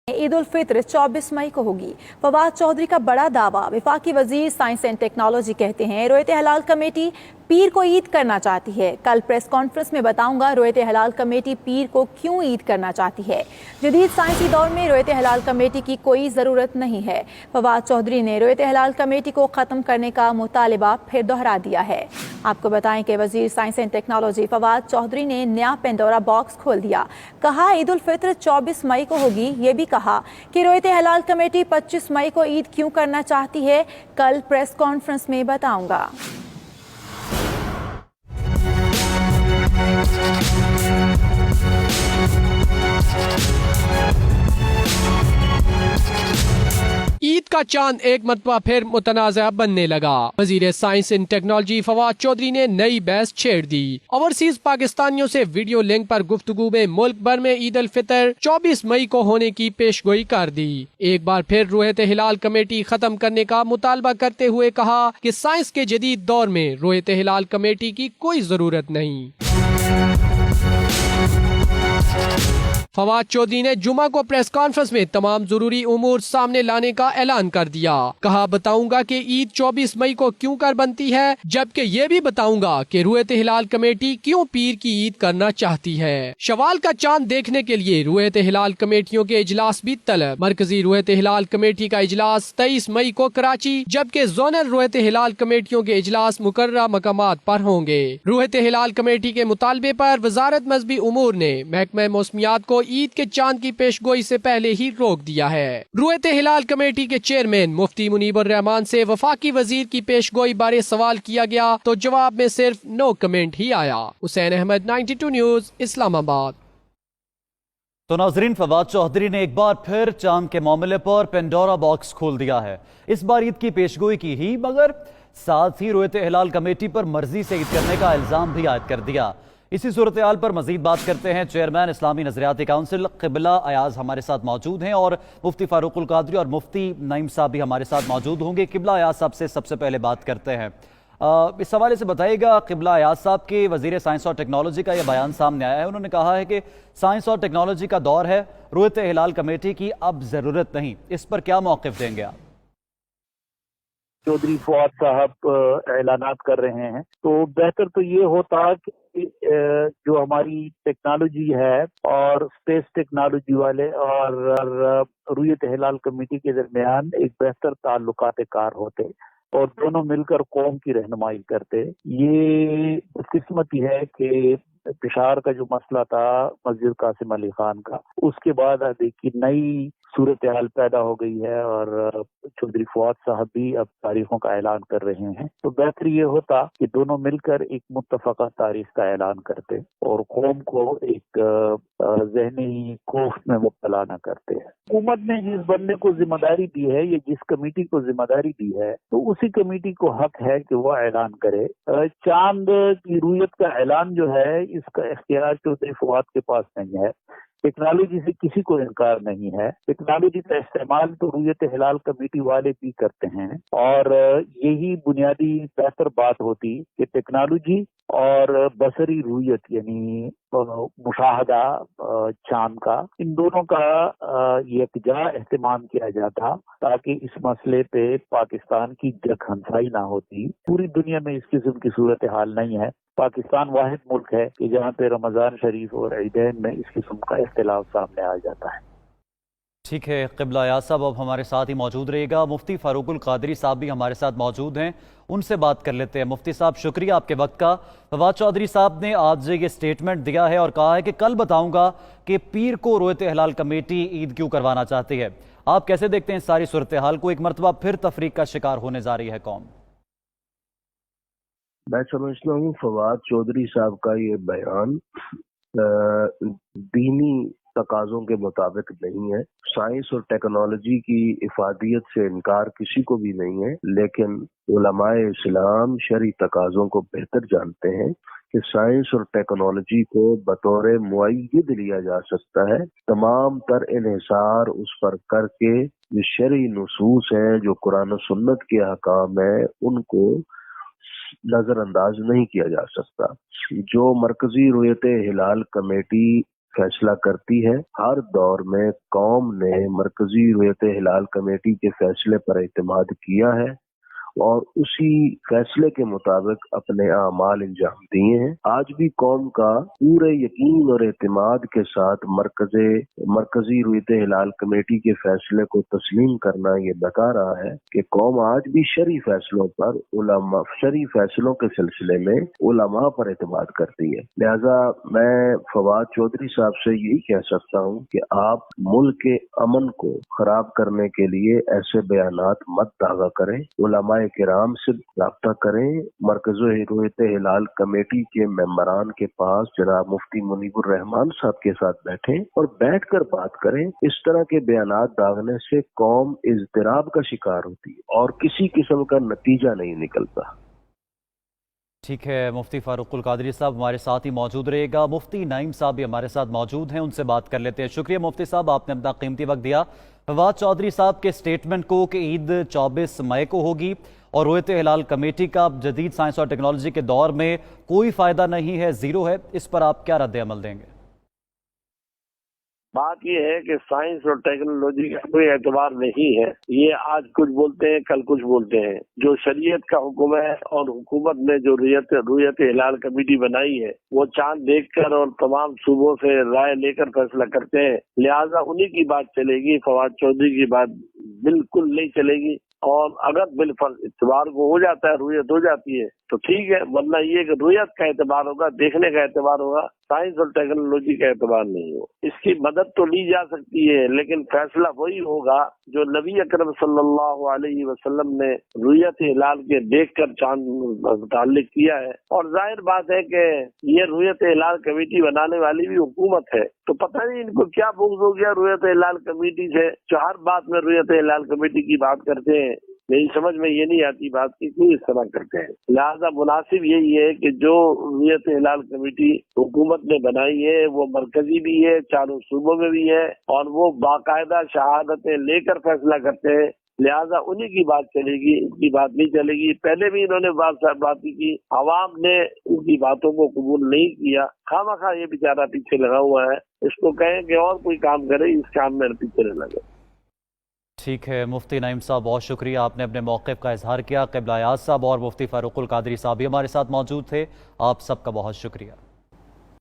ईद उल फित्र 24 मई को होगी। फवाद चौधरी का बड़ा दावा। वफाकी वजीर साइंस एंड टेक्नोलॉजी कहते हैं रोयत हलाल कमेटी पीर को ईद करना चाहती है। कल प्रेस कॉन्फ्रेंस में बताऊंगा रोयत हलाल कमेटी पीर को क्यों ईद करना चाहती है। जदीद साइंसी दौर में रोयत हलाल कमेटी की कोई ज़रूरत नहीं है। फवाद चौधरी ने रोयत हलाल कमेटी को ख़त्म करने का मुतालिबा फिर दोहरा दिया है। आपको बताएं कि वजीर science and technology Fawad Chaudhry ने नया पेंडोरा बॉक्स खोल दिया। कहा ईद उल फित्र 24 मई को होगी। ये भी कहा कि रोयत हलाल कमेटी 25 मई को ईद क्यों करना चाहती है। कल प्रेस कॉन्फ्रेंस में बताऊंगा। ईद का चांद एक मरतबा फिर मुतनाज़ा बनने लगा। वजीर science and technology Fawad Chaudhry ने नई बहस छेड़ दी। ओवरसीज पाकिस्तानियों से वीडियो लिंक पर गुफ्तगू में मुल्क भर में ईद उल फितर 24 मई को होने की पेशगोई कर दी। एक बार फिर रोयत हिलाल कमेटी खत्म करने का मुतालबा करते हुए कहा कि साइंस के जदीद दौर में रोयत हिलाल कमेटी की कोई जरूरत नहीं। फवाद चौधरी ने जुमा को प्रेस कॉन्फ्रेंस में तमाम जरूरी उमूर सामने लाने का ऐलान कर दिया। कहा बताऊंगा कि ईद 24 मई को क्यों कर बनती है, जबकि ये भी बताऊंगा कि रोयत हिलाल कमेटी क्यों पीर की ईद करना चाहती है। शवाल का चांद देखने के लिए रोयत हिलाल कमेटियों के इजलास भी तलब। मरकजी रोयत हिलाल कमेटी का इजलास 23 मई को कराची, जबकि जोनल रोयत हिलाल कमेटियों के इजलास मुकर्ररा मकामात पर होंगे। रोयत हिलाल कमेटी के मुतालबे पर वजारत मजहबी उमूर ने महकमा मौसमियात को ईद के चांद की पेशगोई से पहले ही रोक दिया है। रोयत हिलाल कमेटी के चेयरमैन मुफ्ती मुनीबुर रहमान से वफाकी वजीर की पेशगोई बारे सवाल किया गया तो जवाब में सिर्फ नो कमेंट ही आया। हुसैन अहमद, 92 न्यूज, इस्लामाबाद। तो नाजरीन, फवाद चौधरी ने एक बार फिर चांद के मामले पर पेंडोरा बॉक्स खोल दिया है। इस बार ईद की पेशगोई की ही, मगर साथ ही रोयत हिलाल कमेटी पर मर्जी से ईद करने का इल्जाम भी आयद कर दिया। इसी सूरत हाल पर मजीद बात करते हैं। चेयरमैन इस्लामी नजरियाती काउंसिल क़िबला अयाज हमारे साथ मौजूद हैं और मुफ्ती फारूकुल कादरी और मुफ्ती नईम साहब भी हमारे साथ मौजूद होंगे। क़िबला अयाज साहब से सबसे पहले बात करते हैं। इस हवाले से बताइएगा, क़िबला अयाज साहब के वज़ीर साइंस और टेक्नोलॉजी का यह बयान सामने आया है। उन्होंने कहा है कि साइंस और टेक्नोलॉजी का दौर है, रोयत हिलाल कमेटी की अब ज़रूरत नहीं। इस पर क्या मौक़िफ़ देंगे आप? चौधरी फवाद साहब ऐलानात कर रहे हैं, तो बेहतर तो ये होता कि जो हमारी टेक्नोलॉजी है और स्पेस टेक्नोलॉजी वाले और रोयत हिलाल कमेटी के दरमियान एक बेहतर ताल्लुकात कार होते और दोनों मिलकर कौम की रहनुमाई करते। ये किस्मती है कि पेशावर का जो मसला था मस्जिद कासिम अली खान का, उसके बाद देखिए नई सूरत हाल पैदा हो गई है और चौधरी फवाद साहब भी अब तारीखों का ऐलान कर रहे हैं। तो बेहतर ये होता कि दोनों मिलकर एक मुत्तफ़क़ा तारीख का ऐलान करते और कौम को एक ज़हनी खौफ में मुब्तला न करते। हुकूमत ने जिस बंदे को जिम्मेदारी दी है या जिस कमेटी को जिम्मेदारी दी है, तो उसी कमेटी को हक है कि वो ऐलान करे। चांद की रूयत का ऐलान जो है, इसका इख्तियार चौधरी फवाद के पास नहीं है। टेक्नोलॉजी से किसी को इनकार नहीं है। टेक्नोलॉजी का इस्तेमाल तो रोयत हिलाल कमेटी वाले भी करते हैं और यही बुनियादी बेहतर बात होती कि टेक्नोलॉजी और बसरी रूयत यानी मुशाहदा चांद का, इन दोनों का यकजा एहतमाम किया जाता ताकि इस मसले पे पाकिस्तान की जग हंसाई ना होती। पूरी दुनिया में इस किस्म की सूरत हाल नहीं है। पाकिस्तान वाहिद मुल्क है कि जहाँ पे रमज़ान शरीफ और ईदैन में इस किस्म का इख्तिलाफ सामने आ जाता है। ठीक है क़िबला अयाज साहब अब हमारे साथ ही मौजूद रहेगा। मुफ्ती फारूकुल कादरी साहब भी हमारे साथ मौजूद हैं, उनसे बात कर लेते हैं। मुफ्ती साहब, शुक्रिया आपके वक्त का। फवाद चौधरी साहब ने आज ये स्टेटमेंट दिया है और कहा है कि कल बताऊंगा कि पीर को रोयत हिलाल कमेटी ईद क्यों करवाना चाहती है। आप कैसे देखते हैं सारी सूरत हाल को? एक मरतबा फिर तफरीक का शिकार होने जा रही है कौम। मैं समझता हूँ फवाद चौधरी साहब का ये बयान दीनी तकाज़ों के मुताबिक नहीं है। साइंस और टेक्नोलॉजी की इफादियत से इनकार किसी को भी नहीं है, लेकिन उलमाए इस्लाम शरई तकाज़ों को बेहतर जानते हैं कि साइंस और टेक्नोलॉजी को बतौर मुअय्यद लिया जा सकता है। तमाम तर इन्हिसार उस पर करके जो शरई नुसूस हैं, जो कुरान और सुन्नत के अहकाम है, उनको नजरअंदाज नहीं किया जा सकता। जो मरकजी रोयत हिलाल कमेटी फैसला करती है। हर दौर में कौम ने मरकजी रुयत हिलाल कमेटी के फैसले पर एतमाद किया है और उसी फैसले के मुताबिक अपने आमाल अंजाम दिए हैं। आज भी कौम का पूरे यकीन और एतमाद के साथ मरकजी रुयत हिलाल कमेटी के फैसले को तस्लीम करना ये बता रहा है कि कौम आज भी शरई फैसलों के सिलसिले में उलमा पर एतमाद करती है। लिहाजा मैं फवाद चौधरी साहब से यही कह सकता हूँ कि आप मुल्क के अमन को खराब करने के लिए ऐसे बयानात मत दागा करें। उलमा किराम से राब्ता करें। मरकज़ रुयत हिलाल कमेटी के मेंबरान के पास जनाब मुफ्ती मुनीबुर रहमान साहब के साथ बैठें और बैठकर बात करें। इस तरह के बयानात दागने से कौम इज़्तिराब का शिकार होती है और किसी किस्म का नतीजा नहीं निकलता। ठीक है, मुफ्ती फारूकुल कादरी साहब हमारे साथ ही मौजूद रहेगा। मुफ्ती नईम साहब भी हमारे साथ मौजूद हैं, उनसे बात कर लेते हैं। शुक्रिया मुफ्ती साहब, आपने अपना कीमती वक्त दिया। फवाद चौधरी साहब के स्टेटमेंट को कि ईद 24 मई को होगी और रुयत हिलाल कमेटी का जदीद साइंस और टेक्नोलॉजी के दौर में कोई फ़ायदा नहीं है, ज़ीरो है, इस पर आप क्या रद्द अमल देंगे? बात ये है कि साइंस और टेक्नोलॉजी का कोई एतबार नहीं है। ये आज कुछ बोलते हैं, कल कुछ बोलते हैं। जो शरीयत का हुक्म है और हुकूमत ने जो रुयत हिलाल कमेटी बनाई है वो चांद देखकर और तमाम सूबों से राय लेकर फैसला करते हैं। लिहाजा उन्हीं की बात चलेगी, फवाद चौधरी की बात बिल्कुल नहीं चलेगी। और अगर बिल्कुल इतबार को हो जाता है, रुयत हो जाती है तो ठीक है, वरना ये कि रुयत का एतबार होगा, देखने का एतबार होगा, साइंस और टेक्नोलॉजी का एतबार नहीं हो। इसकी मदद तो ली जा सकती है लेकिन फैसला वही होगा जो नबी अकरम सल्लल्लाहु अलैहि वसल्लम ने रुयत हिलाल के देखकर चांद मुताल्लिक किया है। और जाहिर बात है कि ये रुयत हिलाल कमेटी बनाने वाली भी हुकूमत है, तो पता नहीं इनको क्या बुग़्ज़ हो गया रुयत हिलाल कमेटी से, जो हर बात में रुयत हिलाल कमेटी की बात करते हैं। मेरी समझ में ये नहीं आती बात की क्यों इस तरह करते हैं। लिहाजा मुनासिब यही है कि जो रुयत हिलाल कमेटी हुकूमत ने बनाई है वो मरकजी भी है, चारों सूबों में भी है और वो बाकायदा शहादतें लेकर फैसला करते हैं। लिहाजा उन्हीं की बात चलेगी, इनकी बात नहीं चलेगी। पहले भी इन्होंने बात की, अवाम ने उनकी बातों को कबूल नहीं किया। खामखा ये बेचारा पीछे लगा हुआ है, इसको कहें कि और कोई काम करे, इस काम में पीछे न लगे। ठीक है, मुफ्ती नईम साहब बहुत शुक्रिया, आपने अपने मौक़िफ़ का इजहार किया। क़िबला याज़ साहब और मुफ्ती फारूकुल कादरी साहब भी हमारे साथ मौजूद थे, आप सबका बहुत शुक्रिया।